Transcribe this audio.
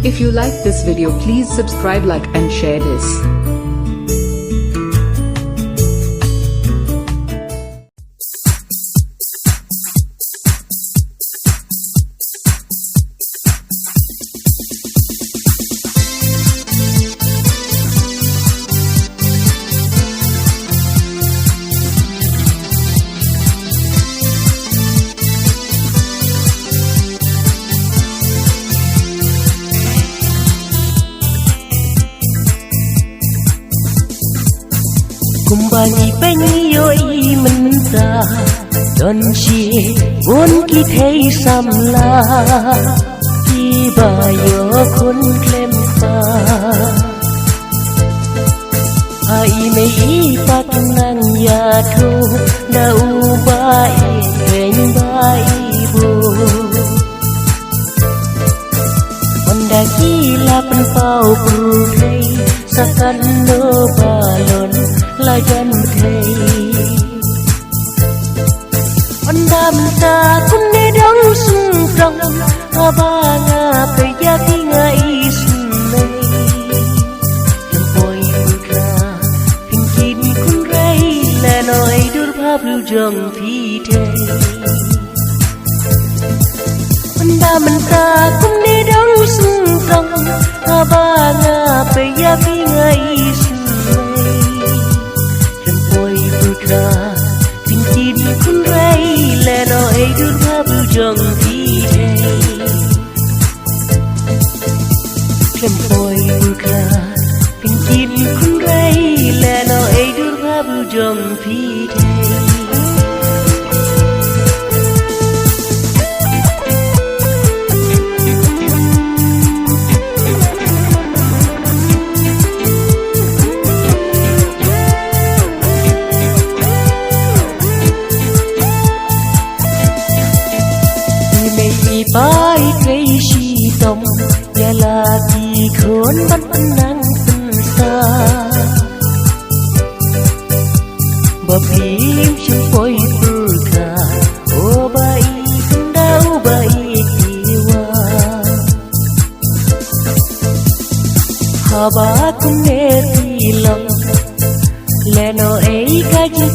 If you like this video, please subscribe, like and share this. Kumbani penyo i menta don chi won ki thei samla ki ba yo khun klem pa ai me i pat nang ya thu da u ba i ken ba i bu onda ki la pen pau pru thei sakan no balon la jan thei ondam ta kun ne dong sung trong abanga pe ya ti ngai sun nei lam poi kra pin kin kun rei la noi dur bha bru jong phi thei ondam ta kun ne dong sung trong abanga pe ya ti ngai sun Pin kin kun rei le noi dur bha bu jong phi thei klem poi bu kra pin kin kun rei le noi dur bha bu jong phi thei Bai cây chi tông ya la ti khốn bắt nang tân sa ba phim chung poi pur kha o bai kun dau bai tiwa ha ba kun ne ti long le no ei ka chi